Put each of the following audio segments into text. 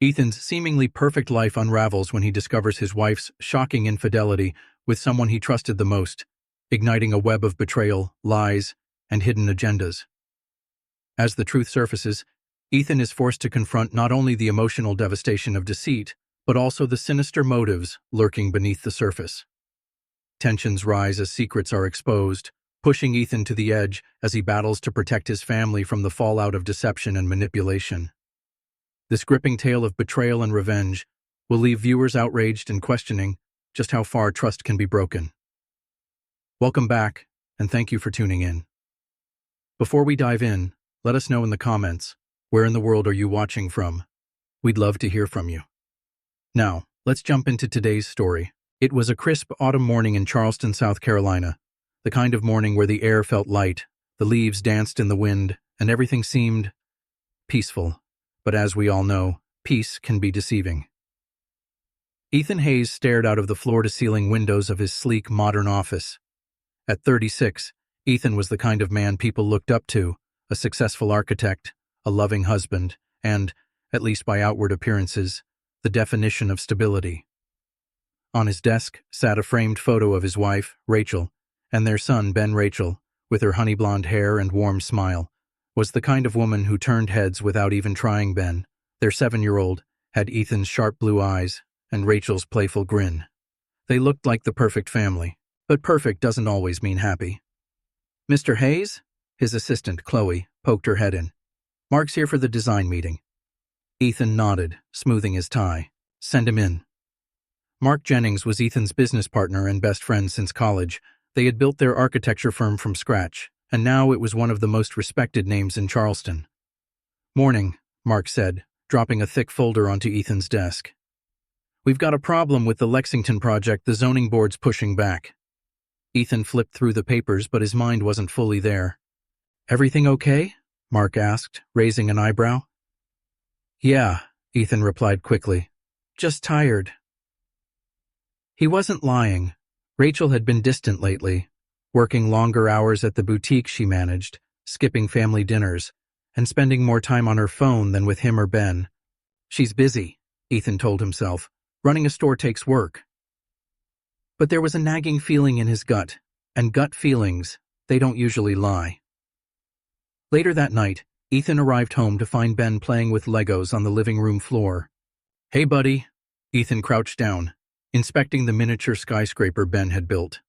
Ethan's seemingly perfect life unravels when he discovers his wife's shocking infidelity with someone he trusted the most, igniting a web of betrayal, lies, and hidden agendas. As the truth surfaces, Ethan is forced to confront not only the emotional devastation of deceit, but also the sinister motives lurking beneath the surface. Tensions rise as secrets are exposed, pushing Ethan to the edge as he battles to protect his family from the fallout of deception and manipulation. This gripping tale of betrayal and revenge will leave viewers outraged and questioning just how far trust can be broken. Welcome back, and thank you for tuning in. Before we dive in, let us know in the comments, where in the world are you watching from? We'd love to hear from you. Now, let's jump into today's story. It was a crisp autumn morning in Charleston, South Carolina, the kind of morning where the air felt light, the leaves danced in the wind, and everything seemed peaceful. But as we all know, peace can be deceiving. Ethan Hayes stared out of the floor-to-ceiling windows of his sleek, modern office. At 36, Ethan was the kind of man people looked up to, a successful architect, a loving husband, and, at least by outward appearances, the definition of stability. On his desk sat a framed photo of his wife, Rachel, and their son, Ben. Rachel, with her honey-blonde hair and warm smile, was the kind of woman who turned heads without even trying. Ben, their 7-year-old, had Ethan's sharp blue eyes and Rachel's playful grin. They looked like the perfect family, but perfect doesn't always mean happy. "Mr. Hayes?" His assistant, Chloe, poked her head in. "Mark's here for the design meeting." Ethan nodded, smoothing his tie. "Send him in." Mark Jennings was Ethan's business partner and best friend since college. They had built their architecture firm from scratch, and now it was one of the most respected names in Charleston. "Morning," Mark said, dropping a thick folder onto Ethan's desk. "We've got a problem with the Lexington project. The zoning board's pushing back." Ethan flipped through the papers, but his mind wasn't fully there. "Everything okay?" Mark asked, raising an eyebrow. "Yeah," Ethan replied quickly. "Just tired." He wasn't lying. Rachel had been distant lately, working longer hours at the boutique she managed, skipping family dinners, and spending more time on her phone than with him or Ben. "She's busy," Ethan told himself. "Running a store takes work." But there was a nagging feeling in his gut, and gut feelings, they don't usually lie. Later that night, Ethan arrived home to find Ben playing with Legos on the living room floor. "Hey, buddy." Ethan crouched down, inspecting the miniature skyscraper Ben had built.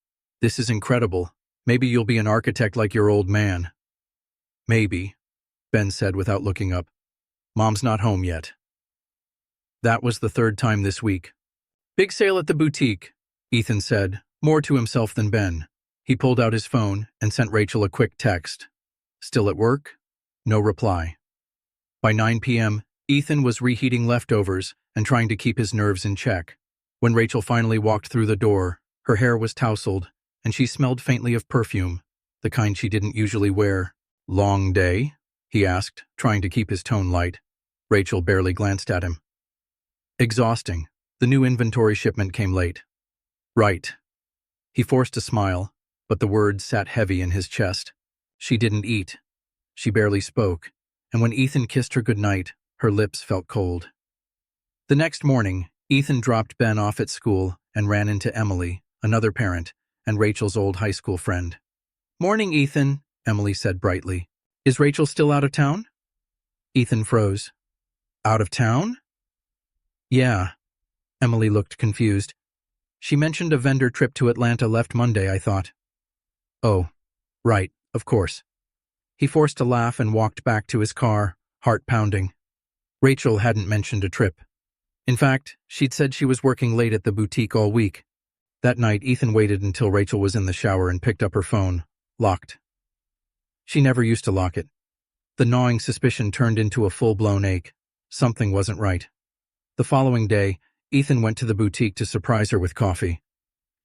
"This is incredible. Maybe you'll be an architect like your old man." "Maybe," Ben said without looking up. "Mom's not home yet." That was the third time this week. "Big sale at the boutique," Ethan said, more to himself than Ben. He pulled out his phone and sent Rachel a quick text. "Still at work?" No reply. By 9 p.m., Ethan was reheating leftovers and trying to keep his nerves in check. When Rachel finally walked through the door, her hair was tousled, and she smelled faintly of perfume, the kind she didn't usually wear. "Long day?" he asked, trying to keep his tone light. Rachel barely glanced at him. "Exhausting. The new inventory shipment came late." "Right." He forced a smile, but the words sat heavy in his chest. She didn't eat. She barely spoke, and when Ethan kissed her goodnight, her lips felt cold. The next morning, Ethan dropped Ben off at school and ran into Emily, another parent, and Rachel's old high school friend. "Morning, Ethan," Emily said brightly. "Is Rachel still out of town?" Ethan froze. "Out of town?" "Yeah." Emily looked confused. "She mentioned a vendor trip to Atlanta left Monday, I thought." "Oh, right, of course." He forced a laugh and walked back to his car, heart pounding. Rachel hadn't mentioned a trip. In fact, she'd said she was working late at the boutique all week. That night, Ethan waited until Rachel was in the shower and picked up her phone, locked. She never used to lock it. The gnawing suspicion turned into a full-blown ache. Something wasn't right. The following day, Ethan went to the boutique to surprise her with coffee.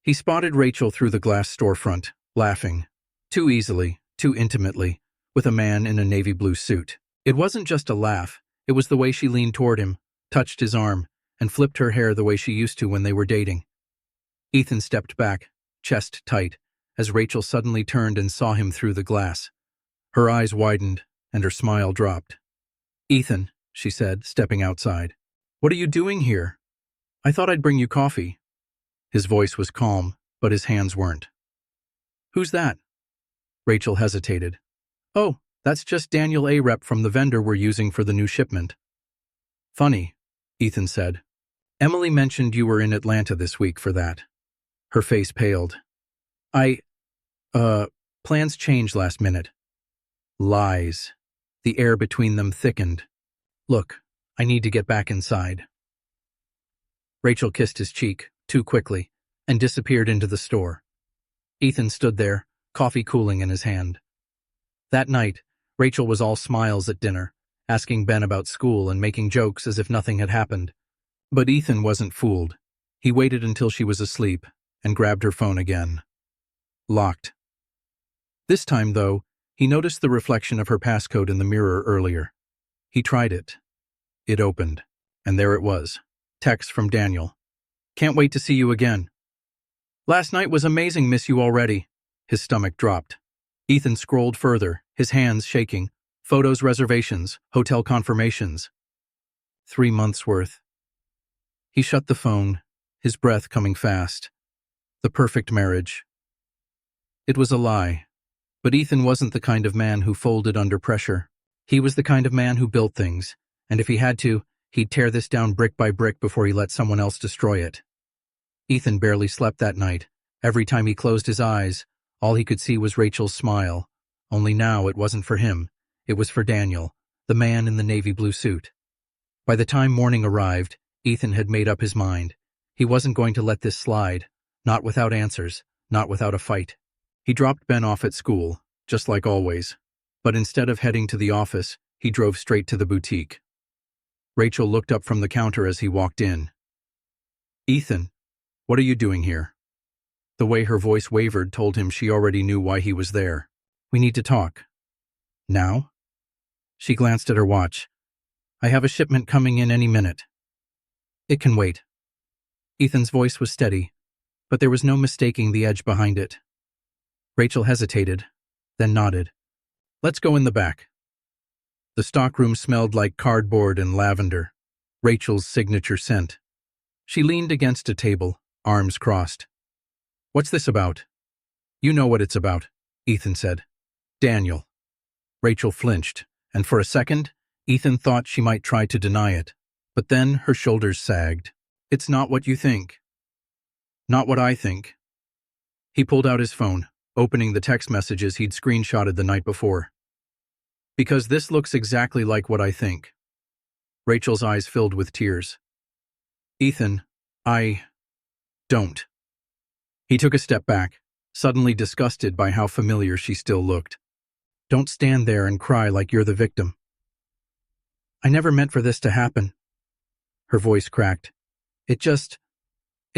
He spotted Rachel through the glass storefront, laughing. Too easily, too intimately, with a man in a navy blue suit. It wasn't just a laugh, it was the way she leaned toward him, touched his arm, and flipped her hair the way she used to when they were dating. Ethan stepped back, chest tight, as Rachel suddenly turned and saw him through the glass. Her eyes widened, and her smile dropped. "Ethan," she said, stepping outside. What are you doing here? I thought I'd bring you coffee. His voice was calm, but his hands weren't. Who's that? Rachel hesitated. Oh, that's just Daniel A. rep from the vendor we're using for the new shipment. Funny, Ethan said. Emily mentioned you were in Atlanta this week for that. Her face paled. Plans changed last minute. Lies. The air between them thickened. Look, I need to get back inside. Rachel kissed his cheek, too quickly, and disappeared into the store. Ethan stood there, coffee cooling in his hand. That night, Rachel was all smiles at dinner, asking Ben about school and making jokes as if nothing had happened. But Ethan wasn't fooled. He waited until she was asleep and grabbed her phone again. Locked. This time, though, he noticed the reflection of her passcode in the mirror earlier. He tried it. It opened, and there it was. Text from Daniel. Can't wait to see you again. Last night was amazing, miss you already. His stomach dropped. Ethan scrolled further, his hands shaking. Photos, reservations, hotel confirmations. 3 months' worth. He shut the phone, his breath coming fast. The perfect marriage. It was a lie. But Ethan wasn't the kind of man who folded under pressure. He was the kind of man who built things, and if he had to, he'd tear this down brick by brick before he let someone else destroy it. Ethan barely slept that night. Every time he closed his eyes, all he could see was Rachel's smile. Only now it wasn't for him. It was for Daniel, the man in the navy blue suit. By the time morning arrived, Ethan had made up his mind. He wasn't going to let this slide, not without answers, not without a fight. He dropped Ben off at school, just like always. But instead of heading to the office, he drove straight to the boutique. Rachel looked up from the counter as he walked in. Ethan, what are you doing here? The way her voice wavered told him she already knew why he was there. We need to talk. Now? She glanced at her watch. I have a shipment coming in any minute. It can wait. Ethan's voice was steady, but there was no mistaking the edge behind it. Rachel hesitated, then nodded. Let's go in the back. The stockroom smelled like cardboard and lavender, Rachel's signature scent. She leaned against a table, arms crossed. What's this about? You know what it's about, Ethan said. Daniel. Rachel flinched, and for a second, Ethan thought she might try to deny it. But then her shoulders sagged. It's not what you think. Not what I think. He pulled out his phone, opening the text messages he'd screenshotted the night before. Because this looks exactly like what I think. Rachel's eyes filled with tears. Ethan, I don't. He took a step back, suddenly disgusted by how familiar she still looked. Don't stand there and cry like you're the victim. I never meant for this to happen. Her voice cracked. It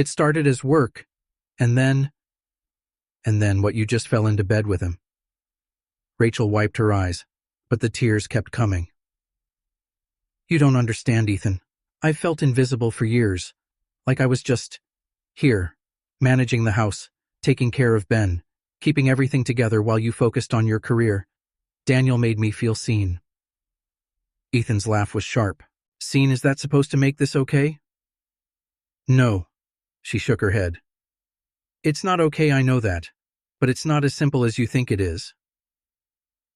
started as work, and then what you just fell into bed with him. Rachel wiped her eyes, but the tears kept coming. You don't understand, Ethan. I've felt invisible for years, like I was just here, managing the house, taking care of Ben, keeping everything together while you focused on your career. Daniel made me feel seen. Ethan's laugh was sharp. Seen, is that supposed to make this okay? No, she shook her head. It's not okay, I know that, but it's not as simple as you think it is.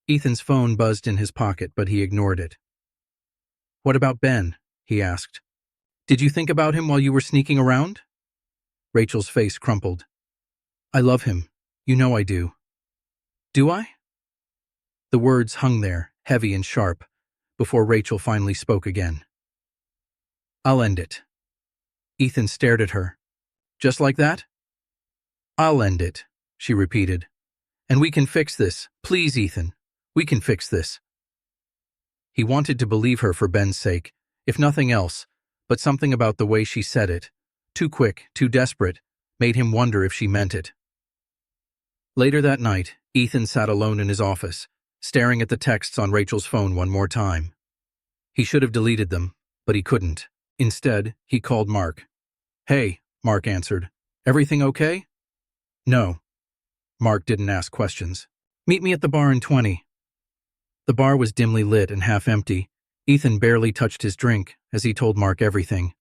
Ethan's phone buzzed in his pocket, but he ignored it. What about Ben? He asked. Did you think about him while you were sneaking around? Rachel's face crumpled. I love him. You know I do. Do I? The words hung there, heavy and sharp, before Rachel finally spoke again. I'll end it. Ethan stared at her. Just like that? I'll end it, she repeated. And we can fix this. Please, Ethan. We can fix this. He wanted to believe her for Ben's sake, if nothing else, but something about the way she said it, too quick, too desperate, made him wonder if she meant it. Later that night, Ethan sat alone in his office, staring at the texts on Rachel's phone one more time. He should have deleted them, but he couldn't. Instead, he called Mark. Hey, Mark answered. Everything okay? No. Mark didn't ask questions. Meet me at the bar in 20. The bar was dimly lit and half empty. Ethan barely touched his drink as he told Mark everything.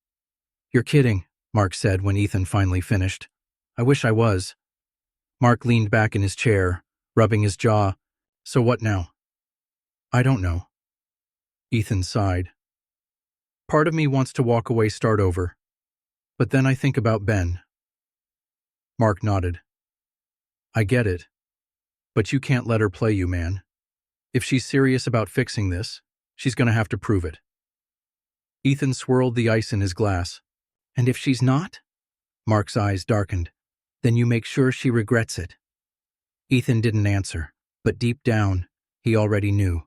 "You're kidding," Mark said when Ethan finally finished. "I wish I was." Mark leaned back in his chair, rubbing his jaw. "So what now?" "I don't know." Ethan sighed. "Part of me wants to walk away, start over. But then I think about Ben." Mark nodded. "I get it. But you can't let her play you, man. If she's serious about fixing this, she's gonna have to prove it." Ethan swirled the ice in his glass. "And if she's not?" Mark's eyes darkened. "Then you make sure she regrets it." Ethan didn't answer, but deep down, he already knew.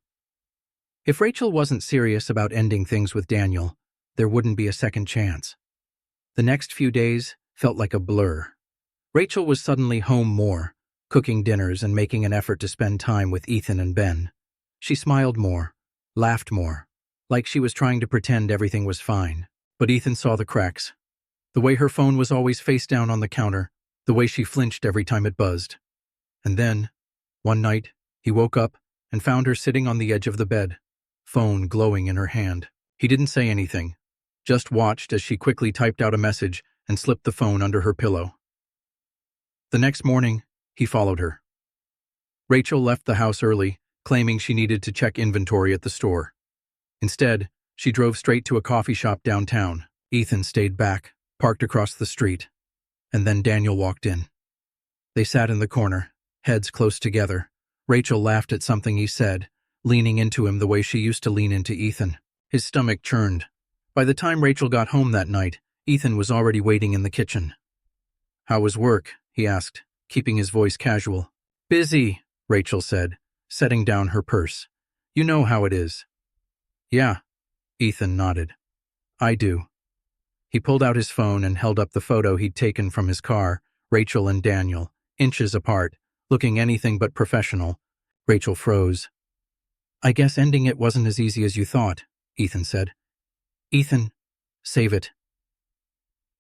If Rachel wasn't serious about ending things with Daniel, there wouldn't be a second chance. The next few days felt like a blur. Rachel was suddenly home more, cooking dinners and making an effort to spend time with Ethan and Ben. She smiled more, laughed more, like she was trying to pretend everything was fine. But Ethan saw the cracks. The way her phone was always face down on the counter, the way she flinched every time it buzzed. And then, one night, he woke up and found her sitting on the edge of the bed, phone glowing in her hand. He didn't say anything, just watched as she quickly typed out a message and slipped the phone under her pillow. The next morning, he followed her. Rachel left the house early, claiming she needed to check inventory at the store. Instead, she drove straight to a coffee shop downtown. Ethan stayed back, parked across the street, and then Daniel walked in. They sat in the corner, heads close together. Rachel laughed at something he said, leaning into him the way she used to lean into Ethan. His stomach churned. By the time Rachel got home that night, Ethan was already waiting in the kitchen. "How was work?" he asked, keeping his voice casual. "Busy," Rachel said, setting down her purse. "You know how it is." "Yeah," Ethan nodded. "I do." He pulled out his phone and held up the photo he'd taken from his car, Rachel and Daniel, inches apart, looking anything but professional. Rachel froze. "I guess ending it wasn't as easy as you thought," Ethan said. "Ethan, save it."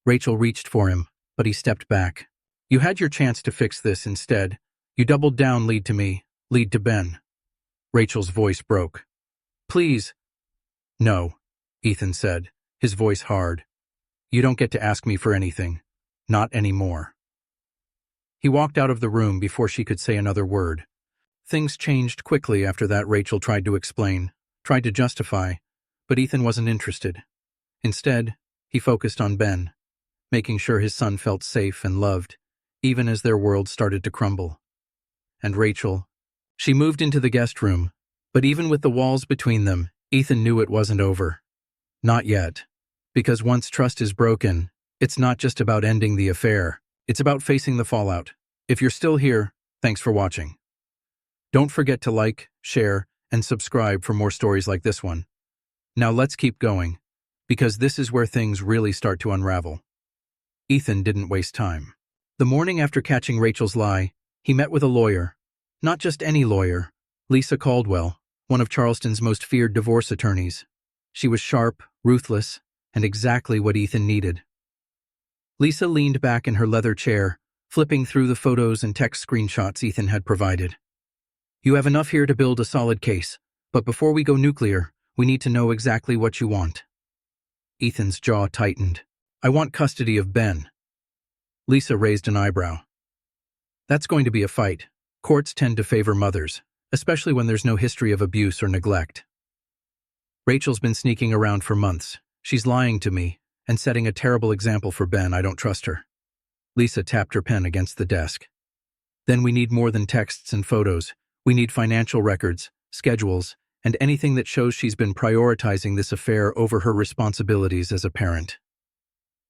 Rachel reached for him, but he stepped back. "You had your chance to fix this instead. You doubled down, lead to me, lead to Ben." Rachel's voice broke. "Please." "No," Ethan said, his voice hard. "You don't get to ask me for anything. Not anymore." He walked out of the room before she could say another word. Things changed quickly after that. Rachel tried to explain, tried to justify, but Ethan wasn't interested. Instead, he focused on Ben, making sure his son felt safe and loved, even as their world started to crumble. And Rachel, she moved into the guest room, but even with the walls between them, Ethan knew it wasn't over. Not yet. Because once trust is broken, it's not just about ending the affair, it's about facing the fallout. If you're still here, thanks for watching. Don't forget to like, share, and subscribe for more stories like this one. Now let's keep going, because this is where things really start to unravel. Ethan didn't waste time. The morning after catching Rachel's lie, he met with a lawyer. Not just any lawyer, Lisa Caldwell, one of Charleston's most feared divorce attorneys. She was sharp, ruthless, and exactly what Ethan needed. Lisa leaned back in her leather chair, flipping through the photos and text screenshots Ethan had provided. "You have enough here to build a solid case, but before we go nuclear, we need to know exactly what you want." Ethan's jaw tightened. "I want custody of Ben." Lisa raised an eyebrow. "That's going to be a fight. Courts tend to favor mothers, especially when there's no history of abuse or neglect. Rachel's been sneaking around for months. She's lying to me and setting a terrible example for Ben. I don't trust her." Lisa tapped her pen against the desk. "Then we need more than texts and photos. We need financial records, schedules, and anything that shows she's been prioritizing this affair over her responsibilities as a parent."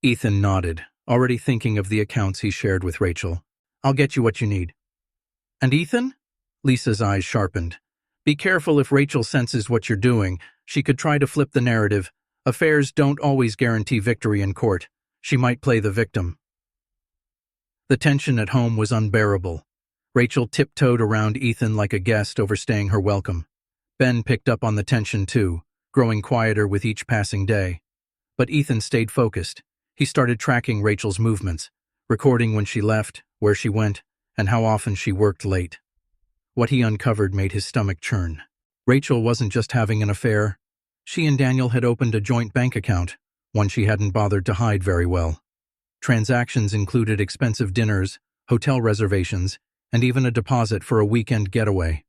Ethan nodded, already thinking of the accounts he shared with Rachel. "I'll get you what you need." "And Ethan?" Lisa's eyes sharpened. "Be careful if Rachel senses what you're doing. She could try to flip the narrative. Affairs don't always guarantee victory in court. She might play the victim." The tension at home was unbearable. Rachel tiptoed around Ethan like a guest overstaying her welcome. Ben picked up on the tension too, growing quieter with each passing day. But Ethan stayed focused. He started tracking Rachel's movements, recording when she left, where she went, and how often she worked late. What he uncovered made his stomach churn. Rachel wasn't just having an affair. She and Daniel had opened a joint bank account, one she hadn't bothered to hide very well. Transactions included expensive dinners, hotel reservations, and even a deposit for a weekend getaway.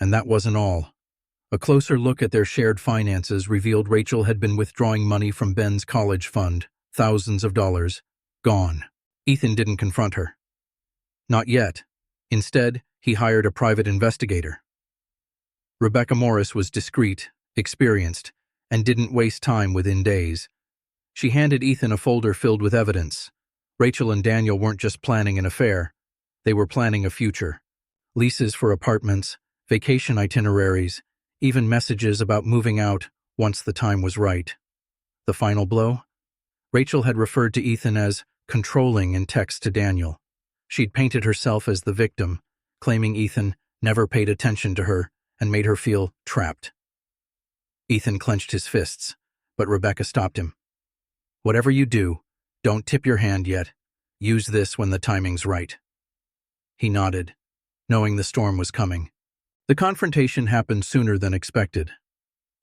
And that wasn't all. A closer look at their shared finances revealed Rachel had been withdrawing money from Ben's college fund, thousands of dollars, gone. Ethan didn't confront her. Not yet. Instead, he hired a private investigator. Rebecca Morris was discreet, experienced, and didn't waste time within days. She handed Ethan a folder filled with evidence. Rachel and Daniel weren't just planning an affair. They were planning a future. Leases for apartments, vacation itineraries, even messages about moving out once the time was right. The final blow? Rachel had referred to Ethan as controlling in text to Daniel. She'd painted herself as the victim, claiming Ethan never paid attention to her and made her feel trapped. Ethan clenched his fists, but Rebecca stopped him. "Whatever you do, don't tip your hand yet. Use this when the timing's right." He nodded, knowing the storm was coming. The confrontation happened sooner than expected.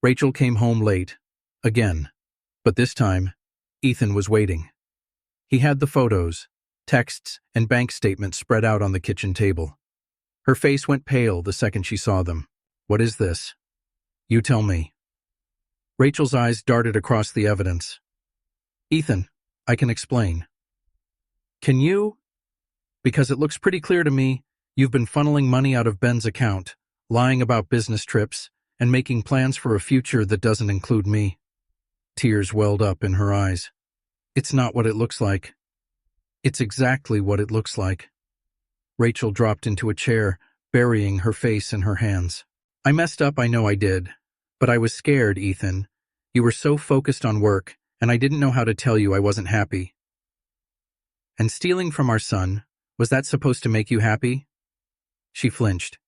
Rachel came home late, again, but this time, Ethan was waiting. He had the photos, texts, and bank statements spread out on the kitchen table. Her face went pale the second she saw them. "What is this?" "You tell me." Rachel's eyes darted across the evidence. "Ethan, I can explain." "Can you?" "Because it looks pretty clear to me you've been funneling money out of Ben's account, lying about business trips, and making plans for a future that doesn't include me." Tears welled up in her eyes. "It's not what it looks like." "It's exactly what it looks like." Rachel dropped into a chair, burying her face in her hands. "I messed up, I know I did. But I was scared, Ethan. You were so focused on work, and I didn't know how to tell you I wasn't happy." "And stealing from our son, was that supposed to make you happy?" She flinched.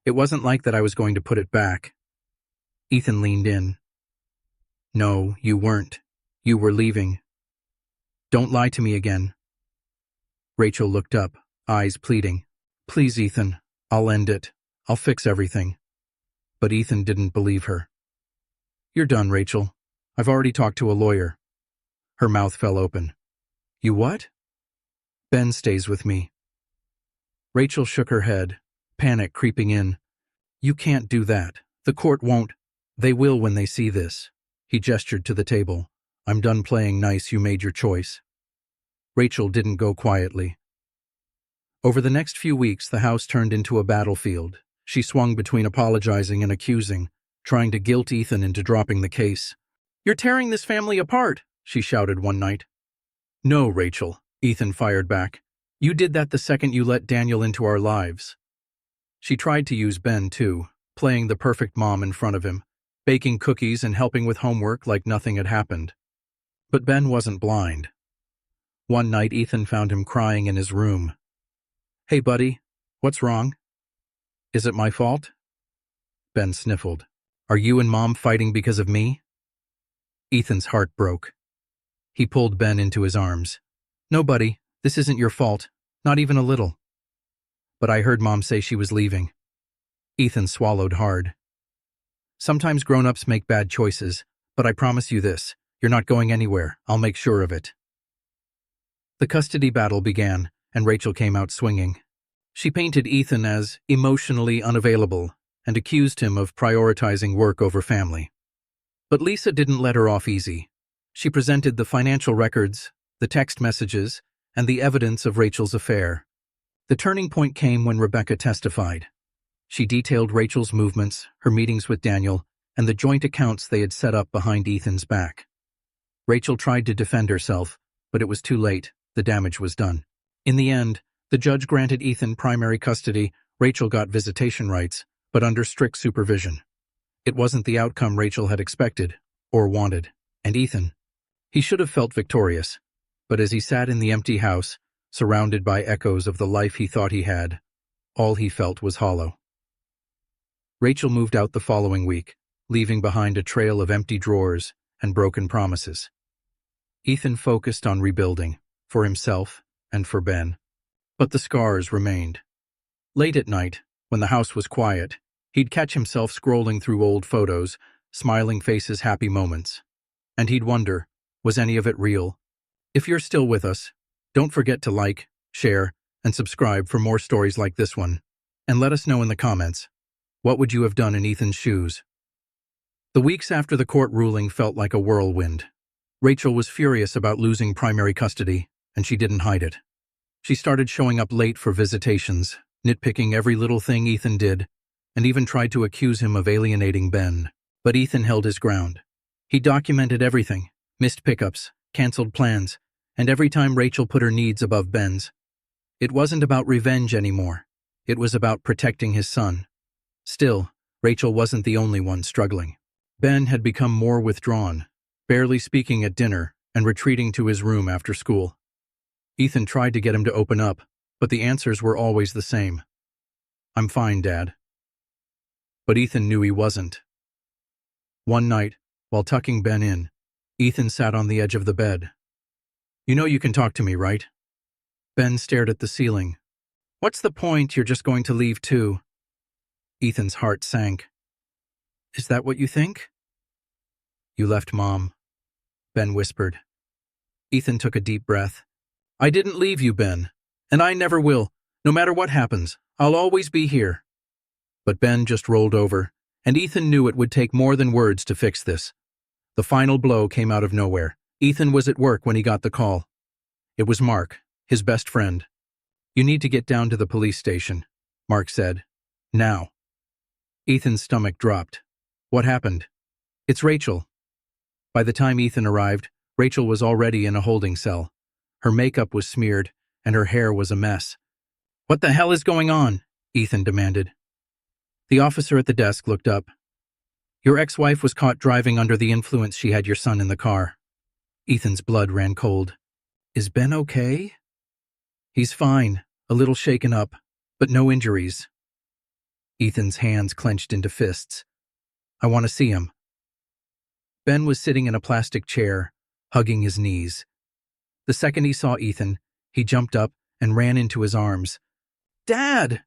"It wasn't like that I was going to put it back." Ethan leaned in. "No, you weren't. You were leaving. Don't lie to me again." Rachel looked up, eyes pleading. "Please, Ethan, I'll end it. I'll fix everything." But Ethan didn't believe her. "You're done, Rachel. I've already talked to a lawyer." Her mouth fell open. "You what?" "Ben stays with me." Rachel shook her head, panic creeping in. "You can't do that. The court won't." "They will when they see this." He gestured to the table. "I'm done playing nice, you made your choice." Rachel didn't go quietly. Over the next few weeks, the house turned into a battlefield. She swung between apologizing and accusing, trying to guilt Ethan into dropping the case. "You're tearing this family apart," she shouted one night. "No, Rachel," Ethan fired back. "You did that the second you let Daniel into our lives." She tried to use Ben, too, playing the perfect mom in front of him, baking cookies and helping with homework like nothing had happened. But Ben wasn't blind. One night, Ethan found him crying in his room. "Hey, buddy, what's wrong?" "Is it my fault?" Ben sniffled. "Are you and Mom fighting because of me?" Ethan's heart broke. He pulled Ben into his arms. "No, buddy, this isn't your fault, not even a little." "But I heard Mom say she was leaving." Ethan swallowed hard. "Sometimes grown-ups make bad choices, but I promise you this, you're not going anywhere, I'll make sure of it." The custody battle began, and Rachel came out swinging. She painted Ethan as emotionally unavailable and accused him of prioritizing work over family. But Lisa didn't let her off easy. She presented the financial records, the text messages, and the evidence of Rachel's affair. The turning point came when Rebecca testified. She detailed Rachel's movements, her meetings with Daniel, and the joint accounts they had set up behind Ethan's back. Rachel tried to defend herself, but it was too late. The damage was done. In the end, the judge granted Ethan primary custody. Rachel got visitation rights, but under strict supervision. It wasn't the outcome Rachel had expected or wanted. And Ethan, he should have felt victorious. But as he sat in the empty house, surrounded by echoes of the life he thought he had, all he felt was hollow. Rachel moved out the following week, leaving behind a trail of empty drawers and broken promises. Ethan focused on rebuilding, for himself and for Ben. But the scars remained. Late at night, when the house was quiet, he'd catch himself scrolling through old photos, smiling faces, happy moments. And he'd wonder, was any of it real? If you're still with us, don't forget to like, share, and subscribe for more stories like this one. And let us know in the comments, what would you have done in Ethan's shoes? The weeks after the court ruling felt like a whirlwind. Rachel was furious about losing primary custody, and she didn't hide it. She started showing up late for visitations, nitpicking every little thing Ethan did, and even tried to accuse him of alienating Ben. But Ethan held his ground. He documented everything, missed pickups, canceled plans, and every time Rachel put her needs above Ben's. It wasn't about revenge anymore. It was about protecting his son. Still, Rachel wasn't the only one struggling. Ben had become more withdrawn, barely speaking at dinner and retreating to his room after school. Ethan tried to get him to open up, but the answers were always the same. "I'm fine, Dad." But Ethan knew he wasn't. One night, while tucking Ben in, Ethan sat on the edge of the bed. "You know you can talk to me, right?" Ben stared at the ceiling. "What's the point? You're just going to leave too." Ethan's heart sank. "Is that what you think?" "You left Mom," Ben whispered. Ethan took a deep breath. "I didn't leave you, Ben, and I never will. No matter what happens, I'll always be here." But Ben just rolled over, and Ethan knew it would take more than words to fix this. The final blow came out of nowhere. Ethan was at work when he got the call. It was Mark, his best friend. "You need to get down to the police station," Mark said. "Now." Ethan's stomach dropped. "What happened?" "It's Rachel." By the time Ethan arrived, Rachel was already in a holding cell. Her makeup was smeared, and her hair was a mess. "What the hell is going on?" Ethan demanded. The officer at the desk looked up. "Your ex-wife was caught driving under the influence. She had your son in the car." Ethan's blood ran cold. "Is Ben okay?" "He's fine, a little shaken up, but no injuries." Ethan's hands clenched into fists. "I want to see him." Ben was sitting in a plastic chair, hugging his knees. The second he saw Ethan, he jumped up and ran into his arms. "Dad!"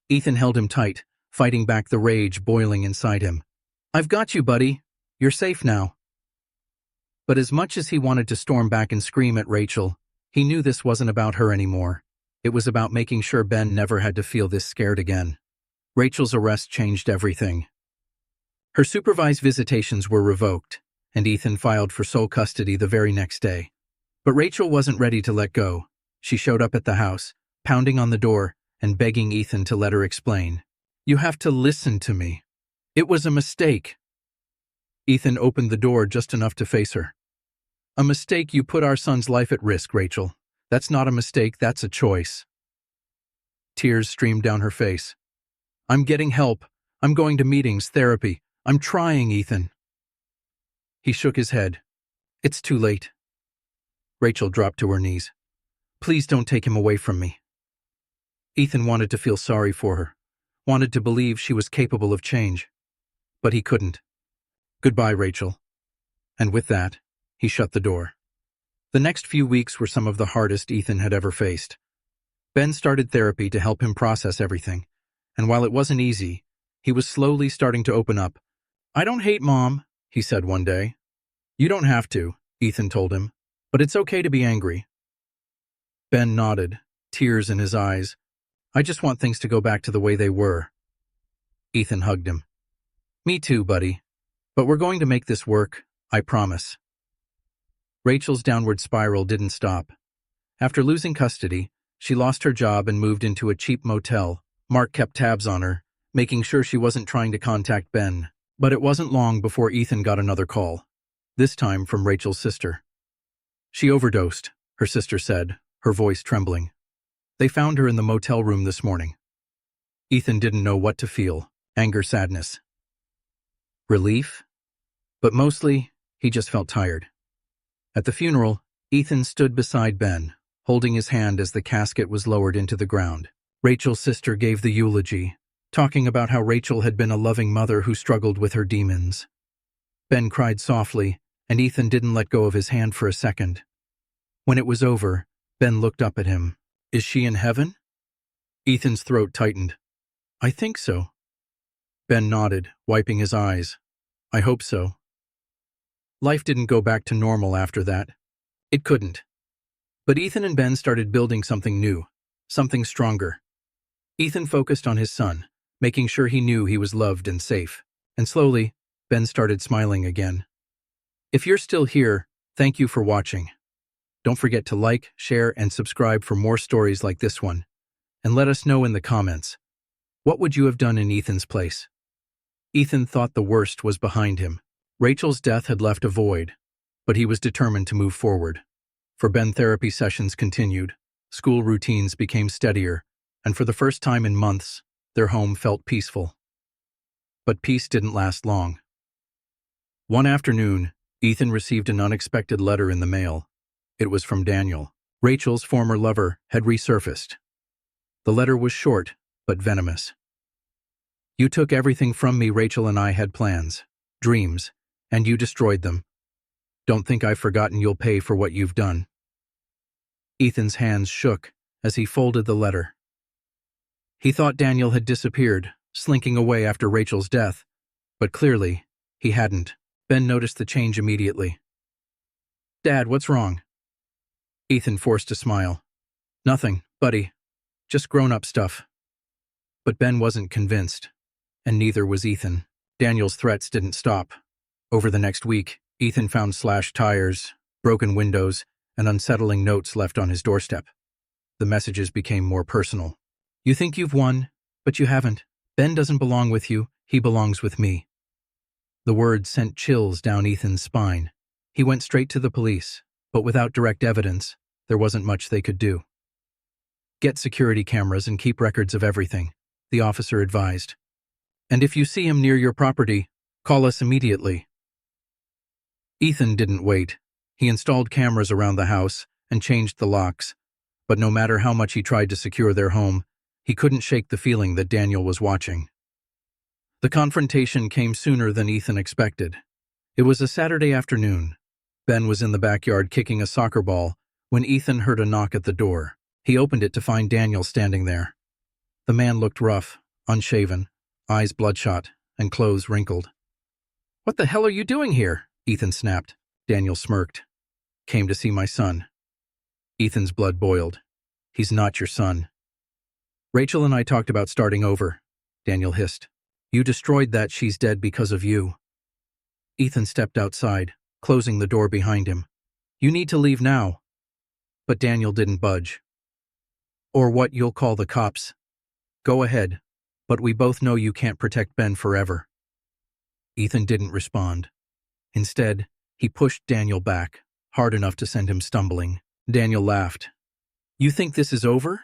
Ethan held him tight, fighting back the rage boiling inside him. "I've got you, buddy. You're safe now." But as much as he wanted to storm back and scream at Rachel, he knew this wasn't about her anymore. It was about making sure Ben never had to feel this scared again. Rachel's arrest changed everything. Her supervised visitations were revoked, and Ethan filed for sole custody the very next day. But Rachel wasn't ready to let go. She showed up at the house, pounding on the door and begging Ethan to let her explain. "You have to listen to me. It was a mistake." Ethan opened the door just enough to face her. "A mistake? You put our son's life at risk, Rachel. That's not a mistake, that's a choice." Tears streamed down her face. "I'm getting help. I'm going to meetings, therapy. I'm trying, Ethan." He shook his head. "It's too late." Rachel dropped to her knees. "Please don't take him away from me." Ethan wanted to feel sorry for her, wanted to believe she was capable of change. But he couldn't. "Goodbye, Rachel." And with that, he shut the door. The next few weeks were some of the hardest Ethan had ever faced. Ben started therapy to help him process everything, and while it wasn't easy, he was slowly starting to open up. "I don't hate Mom," he said one day. "You don't have to," Ethan told him, "but it's okay to be angry." Ben nodded, tears in his eyes. "I just want things to go back to the way they were." Ethan hugged him. "Me too, buddy. But we're going to make this work, I promise." Rachel's downward spiral didn't stop. After losing custody, she lost her job and moved into a cheap motel. Mark kept tabs on her, making sure she wasn't trying to contact Ben. But it wasn't long before Ethan got another call, this time from Rachel's sister. "She overdosed," her sister said, her voice trembling. "They found her in the motel room this morning." Ethan didn't know what to feel, anger, sadness, relief, but mostly, he just felt tired. At the funeral, Ethan stood beside Ben, holding his hand as the casket was lowered into the ground. Rachel's sister gave the eulogy, talking about how Rachel had been a loving mother who struggled with her demons. Ben cried softly, and Ethan didn't let go of his hand for a second. When it was over, Ben looked up at him. "Is she in heaven?" Ethan's throat tightened. "I think so." Ben nodded, wiping his eyes. I hope so. Life didn't go back to normal after that. It couldn't. But Ethan and Ben started building something new, something stronger. Ethan focused on his son, making sure he knew he was loved and safe. And slowly, Ben started smiling again. If you're still here, thank you for watching. Don't forget to like, share, and subscribe for more stories like this one. And let us know in the comments, what would you have done in Ethan's place? Ethan thought the worst was behind him. Rachel's death had left a void, but he was determined to move forward. For Ben, therapy sessions continued, school routines became steadier, and for the first time in months, their home felt peaceful. But peace didn't last long. One afternoon, Ethan received an unexpected letter in the mail. It was from Daniel. Rachel's former lover had resurfaced. The letter was short, but venomous. You took everything from me. Rachel and I had plans, dreams, and you destroyed them. Don't think I've forgotten. You'll pay for what you've done. Ethan's hands shook as he folded the letter. He thought Daniel had disappeared, slinking away after Rachel's death, but clearly, he hadn't. Ben noticed the change immediately. Dad, what's wrong? Ethan forced a smile. Nothing, buddy. Just grown-up stuff. But Ben wasn't convinced, and neither was Ethan. Daniel's threats didn't stop. Over the next week, Ethan found slashed tires, broken windows, and unsettling notes left on his doorstep. The messages became more personal. You think you've won, but you haven't. Ben doesn't belong with you, he belongs with me. The words sent chills down Ethan's spine. He went straight to the police, but without direct evidence, there wasn't much they could do. Get security cameras and keep records of everything, the officer advised. And if you see him near your property, call us immediately. Ethan didn't wait. He installed cameras around the house and changed the locks, but no matter how much he tried to secure their home, he couldn't shake the feeling that Daniel was watching. The confrontation came sooner than Ethan expected. It was a Saturday afternoon. Ben was in the backyard kicking a soccer ball when Ethan heard a knock at the door. He opened it to find Daniel standing there. The man looked rough, unshaven, eyes bloodshot, and clothes wrinkled. What the hell are you doing here? Ethan snapped. Daniel smirked. Came to see my son. Ethan's blood boiled. He's not your son. Rachel and I talked about starting over, Daniel hissed. You destroyed that. She's dead because of you. Ethan stepped outside, closing the door behind him. You need to leave now. But Daniel didn't budge. Or what, you'll call the cops? Go ahead, but we both know you can't protect Ben forever. Ethan didn't respond. Instead, he pushed Daniel back, hard enough to send him stumbling. Daniel laughed. You think this is over?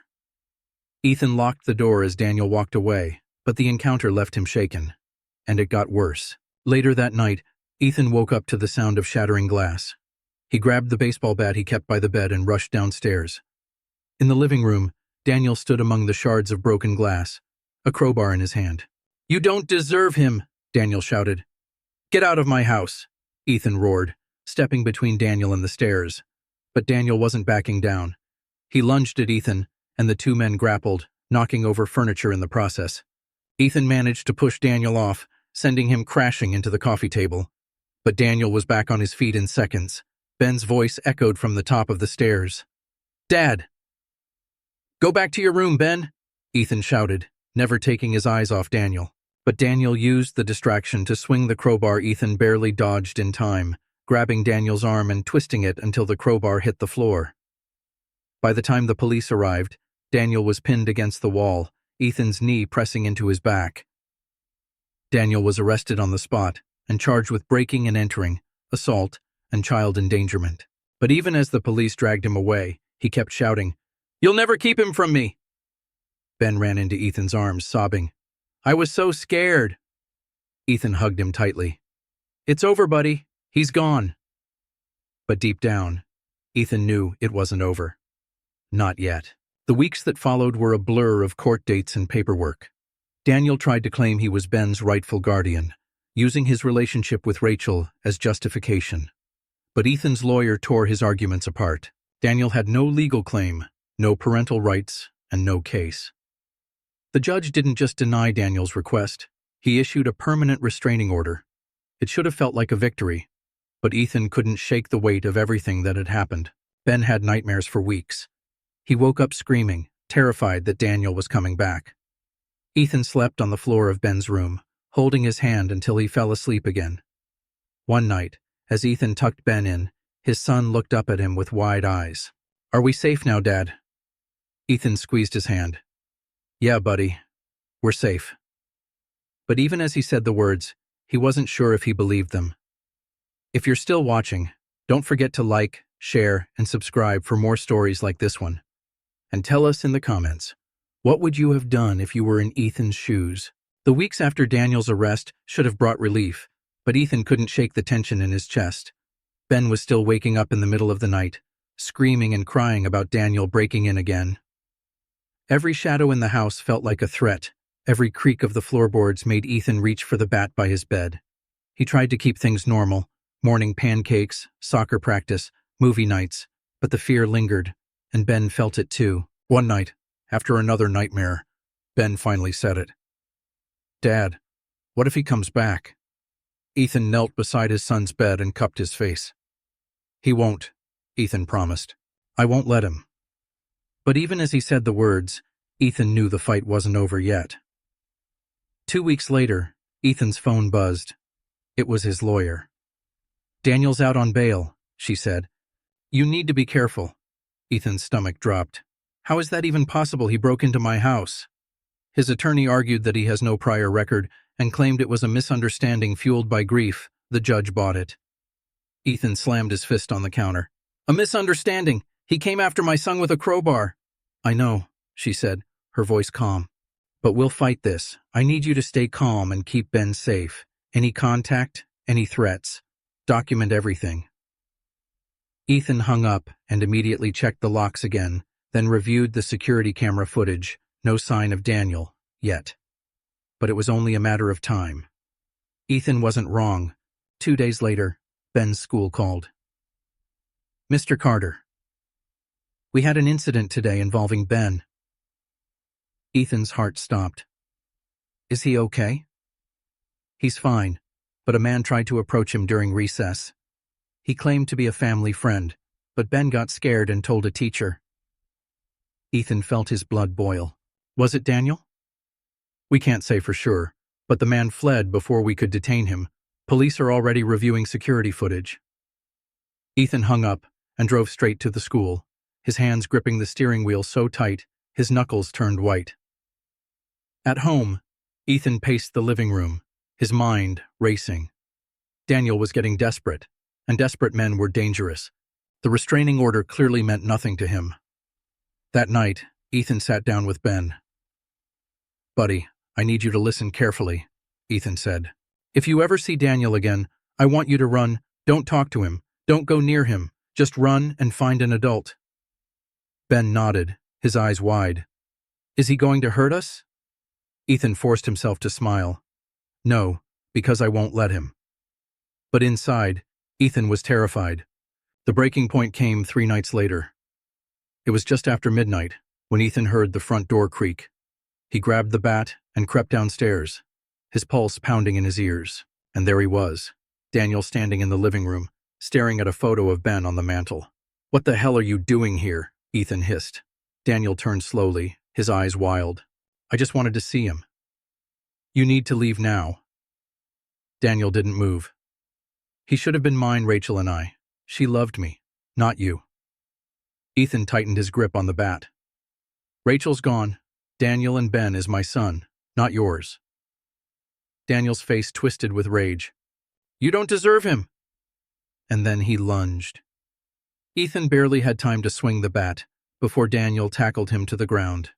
Ethan locked the door as Daniel walked away, but the encounter left him shaken. And it got worse. Later that night, Ethan woke up to the sound of shattering glass. He grabbed the baseball bat he kept by the bed and rushed downstairs. In the living room, Daniel stood among the shards of broken glass, a crowbar in his hand. You don't deserve him, Daniel shouted. Get out of my house, Ethan roared, stepping between Daniel and the stairs. But Daniel wasn't backing down. He lunged at Ethan, and the two men grappled, knocking over furniture in the process. Ethan managed to push Daniel off, sending him crashing into the coffee table. But Daniel was back on his feet in seconds. Ben's voice echoed from the top of the stairs. Dad! Go back to your room, Ben, Ethan shouted, never taking his eyes off Daniel. But Daniel used the distraction to swing the crowbar. Ethan barely dodged in time, grabbing Daniel's arm and twisting it until the crowbar hit the floor. By the time the police arrived, Daniel was pinned against the wall, Ethan's knee pressing into his back. Daniel was arrested on the spot and charged with breaking and entering, assault, and child endangerment. But even as the police dragged him away, he kept shouting, You'll never keep him from me! Ben ran into Ethan's arms, sobbing. I was so scared. Ethan hugged him tightly. It's over, buddy. He's gone. But deep down, Ethan knew it wasn't over. Not yet. The weeks that followed were a blur of court dates and paperwork. Daniel tried to claim he was Ben's rightful guardian, using his relationship with Rachel as justification. But Ethan's lawyer tore his arguments apart. Daniel had no legal claim, no parental rights, and no case. The judge didn't just deny Daniel's request. He issued a permanent restraining order. It should have felt like a victory, but Ethan couldn't shake the weight of everything that had happened. Ben had nightmares for weeks. He woke up screaming, terrified that Daniel was coming back. Ethan slept on the floor of Ben's room, holding his hand until he fell asleep again. One night, as Ethan tucked Ben in, his son looked up at him with wide eyes. "Are we safe now, Dad?" Ethan squeezed his hand. "Yeah, buddy. We're safe." But even as he said the words, he wasn't sure if he believed them. If you're still watching, don't forget to like, share, and subscribe for more stories like this one. And tell us in the comments, what would you have done if you were in Ethan's shoes? The weeks after Daniel's arrest should have brought relief, but Ethan couldn't shake the tension in his chest. Ben was still waking up in the middle of the night, screaming and crying about Daniel breaking in again. Every shadow in the house felt like a threat. Every creak of the floorboards made Ethan reach for the bat by his bed. He tried to keep things normal, morning pancakes, soccer practice, movie nights, but the fear lingered, and Ben felt it too. One night, after another nightmare, Ben finally said it. "Dad, what if he comes back?" Ethan knelt beside his son's bed and cupped his face. "He won't," Ethan promised. "I won't let him." But even as he said the words, Ethan knew the fight wasn't over yet. 2 weeks later, Ethan's phone buzzed. It was his lawyer. "Daniel's out on bail," she said. "You need to be careful." Ethan's stomach dropped. "How is that even possible? He broke into my house." His attorney argued that he has no prior record and claimed it was a misunderstanding fueled by grief. The judge bought it. Ethan slammed his fist on the counter. "A misunderstanding! He came after my son with a crowbar." "I know," she said, her voice calm. "But we'll fight this. I need you to stay calm and keep Ben safe. Any contact, any threats, document everything." Ethan hung up and immediately checked the locks again, then reviewed the security camera footage. No sign of Daniel, yet. But it was only a matter of time. Ethan wasn't wrong. 2 days later, Ben's school called. "Mr. Carter, we had an incident today involving Ben." Ethan's heart stopped. "Is he okay?" "He's fine, but a man tried to approach him during recess. He claimed to be a family friend, but Ben got scared and told a teacher." Ethan felt his blood boil. "Was it Daniel?" "We can't say for sure, but the man fled before we could detain him. Police are already reviewing security footage." Ethan hung up and drove straight to the school, his hands gripping the steering wheel so tight, his knuckles turned white. At home, Ethan paced the living room, his mind racing. Daniel was getting desperate, and desperate men were dangerous. The restraining order clearly meant nothing to him. That night, Ethan sat down with Ben. "Buddy, I need you to listen carefully," Ethan said. "If you ever see Daniel again, I want you to run. Don't talk to him. Don't go near him. Just run and find an adult." Ben nodded, his eyes wide. "Is he going to hurt us?" Ethan forced himself to smile. "No, because I won't let him." But inside, Ethan was terrified. The breaking point came 3 nights later. It was just after midnight when Ethan heard the front door creak. He grabbed the bat and crept downstairs, his pulse pounding in his ears. And there he was, Daniel standing in the living room, staring at a photo of Ben on the mantel. "What the hell are you doing here?" Ethan hissed. Daniel turned slowly, his eyes wild. "I just wanted to see him." "You need to leave now." Daniel didn't move. "He should have been mine, Rachel and I. She loved me, not you." Ethan tightened his grip on the bat. "Rachel's gone. Daniel and Ben is my son, not yours." Daniel's face twisted with rage. "You don't deserve him." And then he lunged. Ethan barely had time to swing the bat before Daniel tackled him to the ground.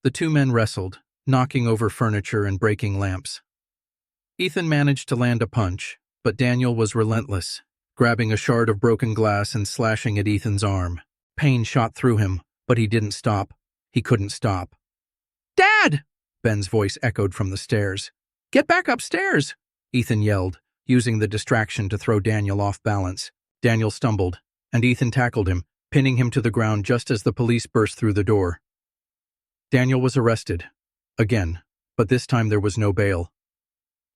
The 2 men wrestled, knocking over furniture and breaking lamps. Ethan managed to land a punch, but Daniel was relentless, grabbing a shard of broken glass and slashing at Ethan's arm. Pain shot through him, but he didn't stop. He couldn't stop. "Dad!" Ben's voice echoed from the stairs. "Get back upstairs!" Ethan yelled, using the distraction to throw Daniel off balance. Daniel stumbled, and Ethan tackled him, pinning him to the ground just as the police burst through the door. Daniel was arrested. Again, but this time there was no bail.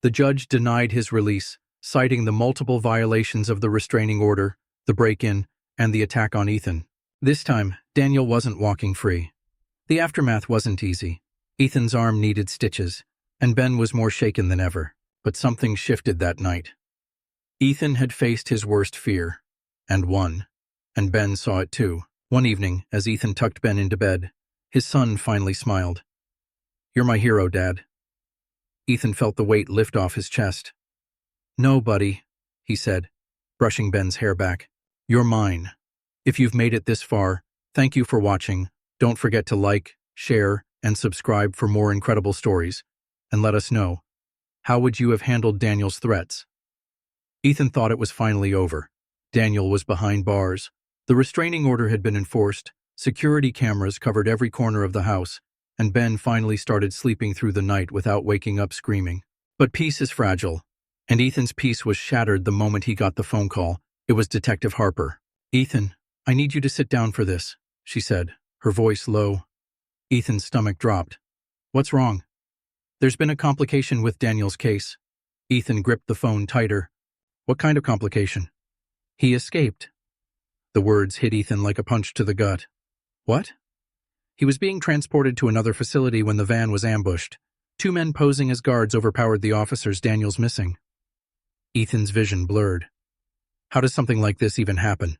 The judge denied his release, citing the multiple violations of the restraining order, the break-in, and the attack on Ethan. This time, Daniel wasn't walking free. The aftermath wasn't easy. Ethan's arm needed stitches, and Ben was more shaken than ever. But something shifted that night. Ethan had faced his worst fear, and won. And Ben saw it too. One evening, as Ethan tucked Ben into bed, his son finally smiled. "You're my hero, Dad." Ethan felt the weight lift off his chest. "No, buddy," he said, brushing Ben's hair back. "You're mine. If you've made it this far, thank you for watching. Don't forget to like, share, and subscribe for more incredible stories. And let us know, how would you have handled Daniel's threats? Ethan thought it was finally over. Daniel was behind bars. The restraining order had been enforced, security cameras covered every corner of the house, and Ben finally started sleeping through the night without waking up screaming. But peace is fragile, and Ethan's peace was shattered the moment he got the phone call. It was Detective Harper. "Ethan, I need you to sit down for this," she said, her voice low. Ethan's stomach dropped. "What's wrong?" "There's been a complication with Daniel's case." Ethan gripped the phone tighter. "What kind of complication?" "He escaped." The words hit Ethan like a punch to the gut. "What?" "He was being transported to another facility when the van was ambushed. 2 men posing as guards overpowered the officers. Daniel's missing." Ethan's vision blurred. "How does something like this even happen?"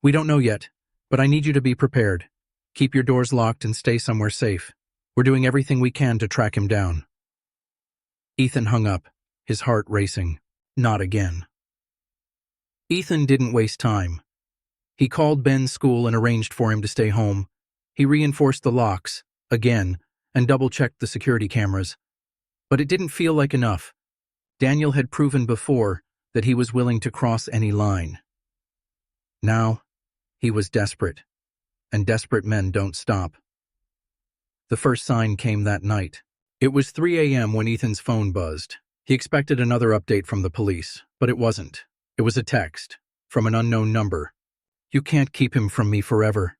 "We don't know yet, but I need you to be prepared. Keep your doors locked and stay somewhere safe. We're doing everything we can to track him down." Ethan hung up, his heart racing. Not again. Ethan didn't waste time. He called Ben's school and arranged for him to stay home. He reinforced the locks, again, and double-checked the security cameras. But it didn't feel like enough. Daniel had proven before that he was willing to cross any line. Now, he was desperate, and desperate men don't stop. The first sign came that night. It was 3 a.m. when Ethan's phone buzzed. He expected another update from the police, but it wasn't. It was a text from an unknown number. "You can't keep him from me forever."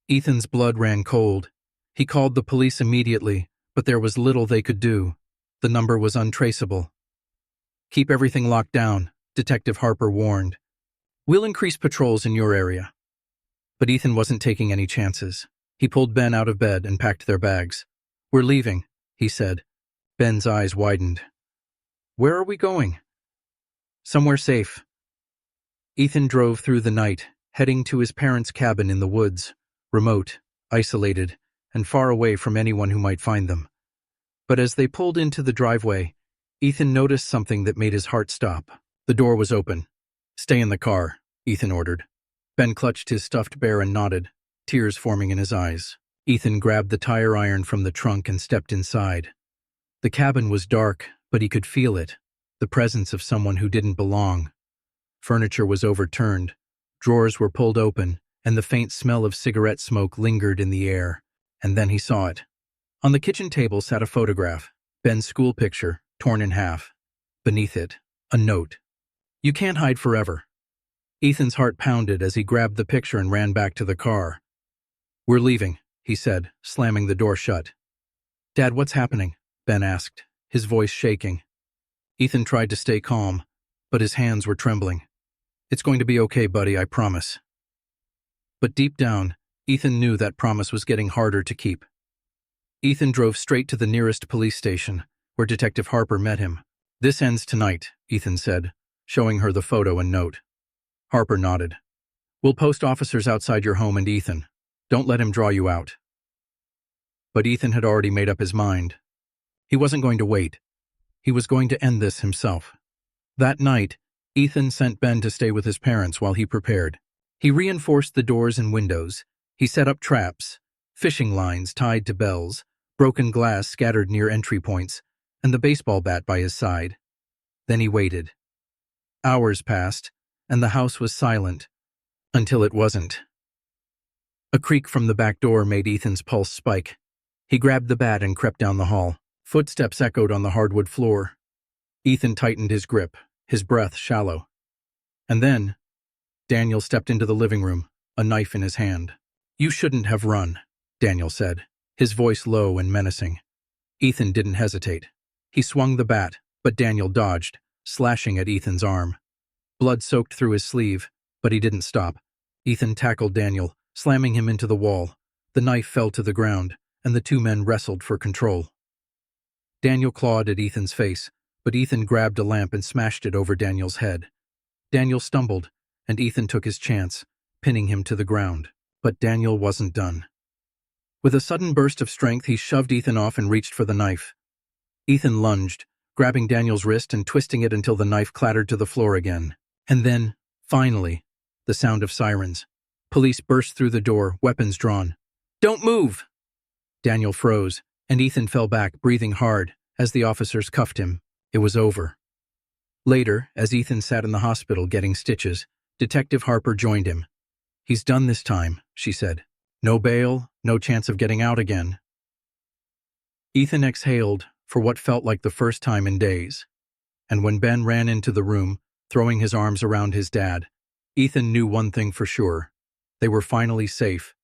Ethan's blood ran cold. He called the police immediately, but there was little they could do. The number was untraceable. "Keep everything locked down," Detective Harper warned. "We'll increase patrols in your area." But Ethan wasn't taking any chances. He pulled Ben out of bed and packed their bags. "We're leaving," he said. Ben's eyes widened. "Where are we going?" "Somewhere safe." Ethan drove through the night, heading to his parents' cabin in the woods, remote, isolated, and far away from anyone who might find them. But as they pulled into the driveway, Ethan noticed something that made his heart stop. The door was open. "Stay in the car," Ethan ordered. Ben clutched his stuffed bear and nodded, tears forming in his eyes. Ethan grabbed the tire iron from the trunk and stepped inside. The cabin was dark, but he could feel it, the presence of someone who didn't belong. Furniture was overturned, drawers were pulled open, and the faint smell of cigarette smoke lingered in the air. And then he saw it. On the kitchen table sat a photograph, Ben's school picture, torn in half. Beneath it, a note. "You can't hide forever." Ethan's heart pounded as he grabbed the picture and ran back to the car. "We're leaving," he said, slamming the door shut. "Dad, what's happening?" Ben asked, his voice shaking. Ethan tried to stay calm, but his hands were trembling. "It's going to be okay, buddy, I promise." But deep down, Ethan knew that promise was getting harder to keep. Ethan drove straight to the nearest police station, where Detective Harper met him. "This ends tonight," Ethan said, showing her the photo and note. Harper nodded. "We'll post officers outside your home and Ethan. Don't let him draw you out." But Ethan had already made up his mind. He wasn't going to wait. He was going to end this himself. That night, Ethan sent Ben to stay with his parents while he prepared. He reinforced the doors and windows. He set up traps, fishing lines tied to bells, broken glass scattered near entry points, and the baseball bat by his side. Then he waited. Hours passed, and the house was silent, until it wasn't. A creak from the back door made Ethan's pulse spike. He grabbed the bat and crept down the hall. Footsteps echoed on the hardwood floor. Ethan tightened his grip, his breath shallow. And then, Daniel stepped into the living room, a knife in his hand. "You shouldn't have run," Daniel said, his voice low and menacing. Ethan didn't hesitate. He swung the bat, But Daniel dodged, slashing at Ethan's arm. Blood soaked through his sleeve, but he didn't stop. Ethan tackled Daniel, slamming him into the wall. The knife fell to the ground, and the two men wrestled for control. Daniel clawed at Ethan's face, but Ethan grabbed a lamp and smashed it over Daniel's head. Daniel stumbled, and Ethan took his chance, pinning him to the ground. But Daniel wasn't done. With a sudden burst of strength, he shoved Ethan off and reached for the knife. Ethan lunged, grabbing Daniel's wrist and twisting it until the knife clattered to the floor again. And then, finally, the sound of sirens. Police burst through the door, weapons drawn. "Don't move!" Daniel froze, and Ethan fell back, breathing hard, as the officers cuffed him. It was over. Later, as Ethan sat in the hospital getting stitches, Detective Harper joined him. "He's done this time," she said. "No bail, no chance of getting out again." Ethan exhaled for what felt like the first time in days. And when Ben ran into the room, throwing his arms around his dad, Ethan knew one thing for sure. They were finally safe.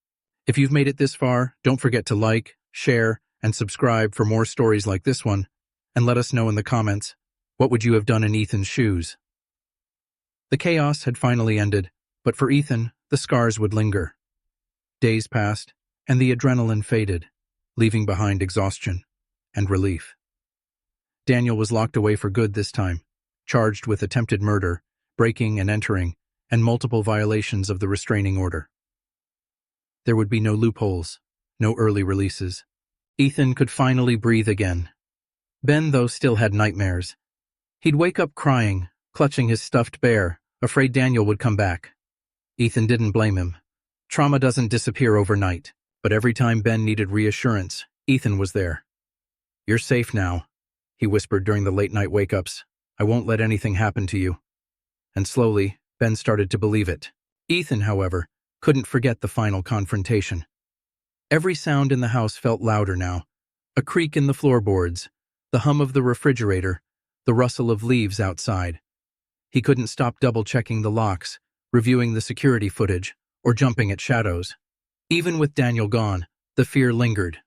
If you've made it this far, don't forget to like, share, and subscribe for more stories like this one, and let us know in the comments, what would you have done in Ethan's shoes? The chaos had finally ended, but for Ethan, the scars would linger. Days passed, and the adrenaline faded, leaving behind exhaustion and relief. Daniel was locked away for good this time, charged with attempted murder, breaking and entering, and multiple violations of the restraining order. There would be no loopholes, no early releases. Ethan could finally breathe again. Ben, though, still had nightmares. He'd wake up crying, clutching his stuffed bear, afraid Daniel would come back. Ethan didn't blame him. Trauma doesn't disappear overnight, but every time Ben needed reassurance, Ethan was there. "You're safe now," he whispered during the late-night wake-ups. "I won't let anything happen to you." And slowly, Ben started to believe it. Ethan, however, couldn't forget the final confrontation. Every sound in the house felt louder now. A creak in the floorboards, the hum of the refrigerator, the rustle of leaves outside. He couldn't stop double-checking the locks, reviewing the security footage, or jumping at shadows. Even with Daniel gone, the fear lingered.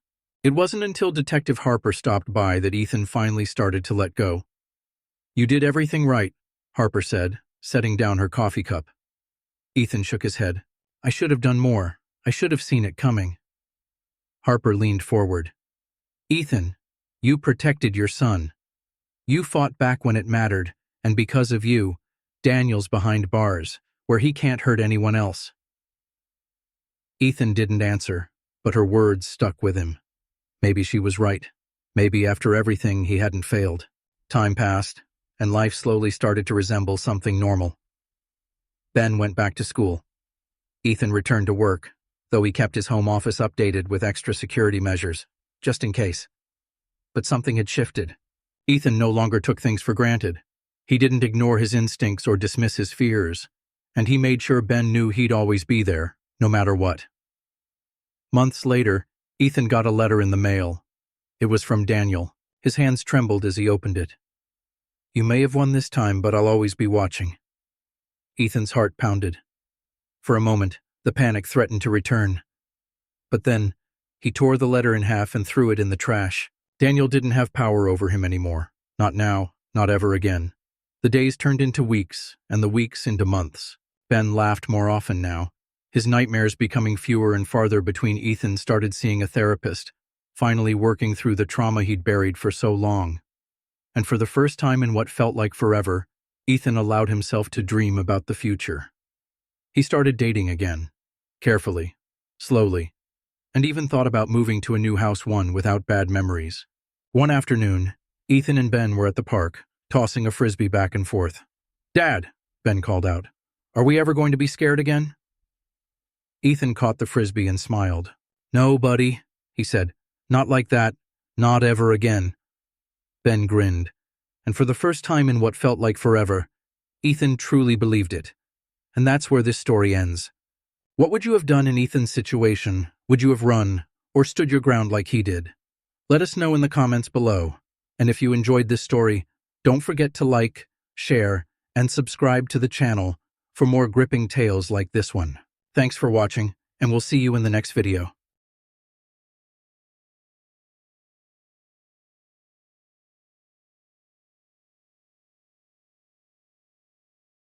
It wasn't until Detective Harper stopped by that Ethan finally started to let go. "You did everything right," Harper said, setting down her coffee cup. Ethan shook his head. "I should have done more. I should have seen it coming." Harper leaned forward. "Ethan, you protected your son. You fought back when it mattered, and because of you, Daniel's behind bars, where he can't hurt anyone else." Ethan didn't answer, but her words stuck with him. Maybe she was right. Maybe after everything he hadn't failed. Time passed, and life slowly started to resemble something normal. Ben went back to school. Ethan returned to work, though he kept his home office updated with extra security measures, just in case. But something had shifted. Ethan no longer took things for granted. He didn't ignore his instincts or dismiss his fears, and he made sure Ben knew he'd always be there, no matter what. Months later, Ethan got a letter in the mail. It was from Daniel. His hands trembled as he opened it. "You may have won this time, but I'll always be watching." Ethan's heart pounded. For a moment, the panic threatened to return. But then, he tore the letter in half and threw it in the trash. Daniel didn't have power over him anymore. Not now, not ever again. The days turned into weeks, and the weeks into months. Ben laughed more often now. His nightmares becoming fewer and farther between. Ethan started seeing a therapist, finally working through the trauma he'd buried for so long. And for the first time in what felt like forever, Ethan allowed himself to dream about the future. He started dating again, carefully, slowly, and even thought about moving to a new house, one without bad memories. One afternoon, Ethan and Ben were at the park, tossing a frisbee back and forth. "Dad," Ben called out, "are we ever going to be scared again?" Ethan caught the frisbee and smiled. "No, buddy," he said. "Not like that. Not ever again." Ben grinned, and for the first time in what felt like forever, Ethan truly believed it. And that's where this story ends. What would you have done in Ethan's situation? Would you have run, or stood your ground like he did? Let us know in the comments below. And if you enjoyed this story, don't forget to like, share, and subscribe to the channel for more gripping tales like this one. Thanks for watching, and we'll see you in the next video.